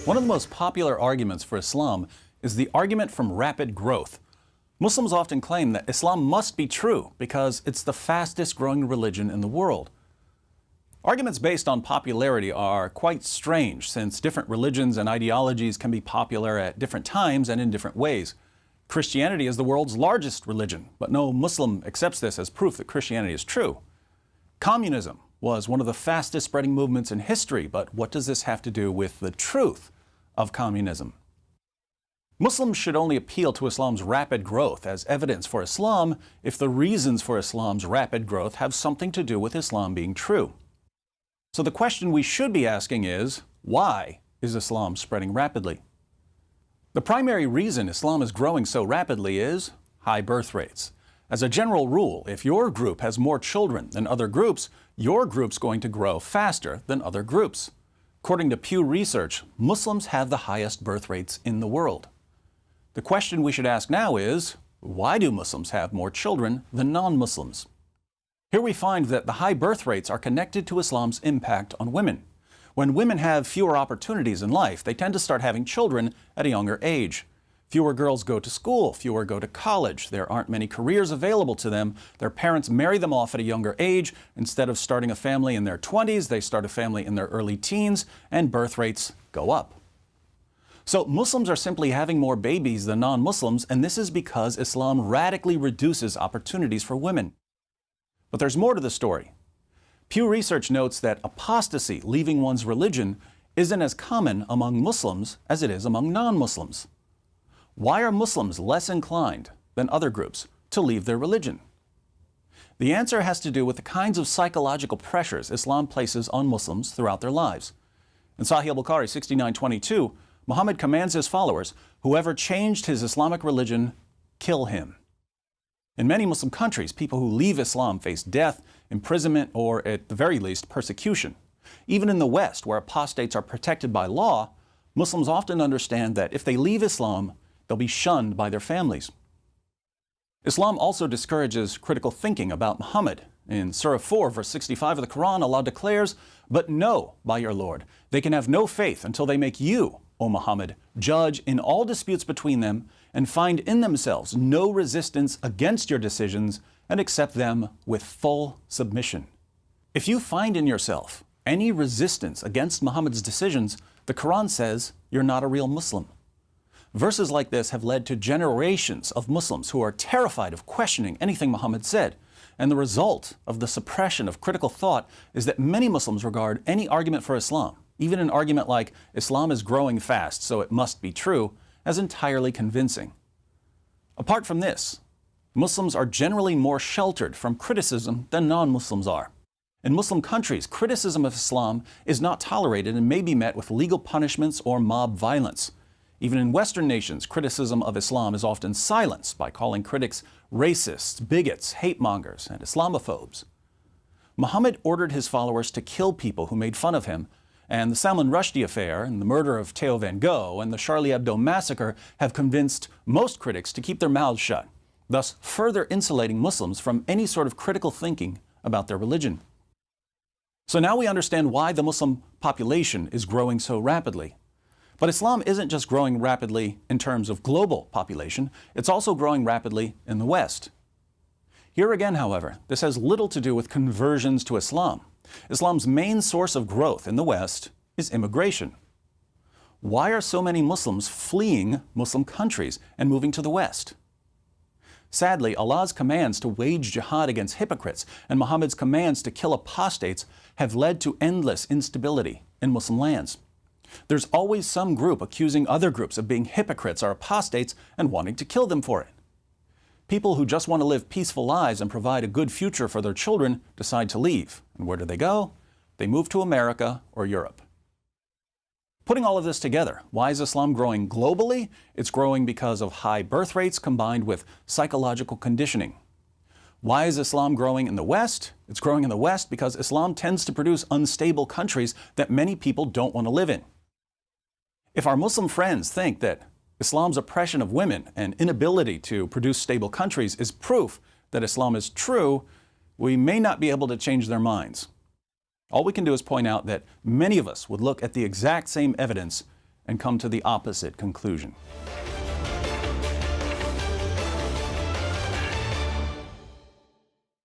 One of the most popular arguments for Islam is the argument from rapid growth. Muslims often claim that Islam must be true because it's the fastest growing religion in the world. Arguments based on popularity are quite strange, since different religions and ideologies can be popular at different times and in different ways. Christianity is the world's largest religion, but no Muslim accepts this as proof that Christianity is true. Communism was one of the fastest spreading movements in history, but what does this have to do with the truth of communism? Muslims should only appeal to Islam's rapid growth as evidence for Islam if the reasons for Islam's rapid growth have something to do with Islam being true. So the question we should be asking is, why is Islam spreading rapidly? The primary reason Islam is growing so rapidly is high birth rates. As a general rule, if your group has more children than other groups, your group's going to grow faster than other groups. According to Pew Research, Muslims have the highest birth rates in the world. The question we should ask now is, why do Muslims have more children than non-Muslims? Here we find that the high birth rates are connected to Islam's impact on women. When women have fewer opportunities in life, they tend to start having children at a younger age. Fewer girls go to school, fewer go to college, there aren't many careers available to them, their parents marry them off at a younger age. Instead of starting a family in their 20s, they start a family in their early teens, and birth rates go up. So Muslims are simply having more babies than non-Muslims, and this is because Islam radically reduces opportunities for women. But there's more to the story. Pew Research notes that apostasy, leaving one's religion, isn't as common among Muslims as it is among non-Muslims. Why are Muslims less inclined than other groups to leave their religion? The answer has to do with the kinds of psychological pressures Islam places on Muslims throughout their lives. In Sahih al-Bukhari 69:22, Muhammad commands his followers, whoever changed his Islamic religion, kill him. In many Muslim countries, people who leave Islam face death, imprisonment, or at the very least, persecution. Even in the West, where apostates are protected by law, Muslims often understand that if they leave Islam, they'll be shunned by their families. Islam also discourages critical thinking about Muhammad. In Surah 4, verse 65 of the Quran, Allah declares, "But know by your Lord, they can have no faith until they make you, O Muhammad, judge in all disputes between them and find in themselves no resistance against your decisions and accept them with full submission." If you find in yourself any resistance against Muhammad's decisions, the Quran says you're not a real Muslim. Verses like this have led to generations of Muslims who are terrified of questioning anything Muhammad said. And the result of the suppression of critical thought is that many Muslims regard any argument for Islam, even an argument like Islam is growing fast, so it must be true, as entirely convincing. Apart from this, Muslims are generally more sheltered from criticism than non-Muslims are. In Muslim countries, criticism of Islam is not tolerated and may be met with legal punishments or mob violence. Even in Western nations, criticism of Islam is often silenced by calling critics racists, bigots, hate-mongers, and Islamophobes. Muhammad ordered his followers to kill people who made fun of him, and the Salman Rushdie affair and the murder of Theo Van Gogh and the Charlie Hebdo massacre have convinced most critics to keep their mouths shut, thus further insulating Muslims from any sort of critical thinking about their religion. So now we understand why the Muslim population is growing so rapidly. But Islam isn't just growing rapidly in terms of global population, it's also growing rapidly in the West. Here again, however, this has little to do with conversions to Islam. Islam's main source of growth in the West is immigration. Why are so many Muslims fleeing Muslim countries and moving to the West? Sadly, Allah's commands to wage jihad against hypocrites and Muhammad's commands to kill apostates have led to endless instability in Muslim lands. There's always some group accusing other groups of being hypocrites or apostates and wanting to kill them for it. People who just want to live peaceful lives and provide a good future for their children decide to leave. And where do they go? They move to America or Europe. Putting all of this together, why is Islam growing globally? It's growing because of high birth rates combined with psychological conditioning. Why is Islam growing in the West? It's growing in the West because Islam tends to produce unstable countries that many people don't want to live in. If our Muslim friends think that Islam's oppression of women and inability to produce stable countries is proof that Islam is true, we may not be able to change their minds. All we can do is point out that many of us would look at the exact same evidence and come to the opposite conclusion.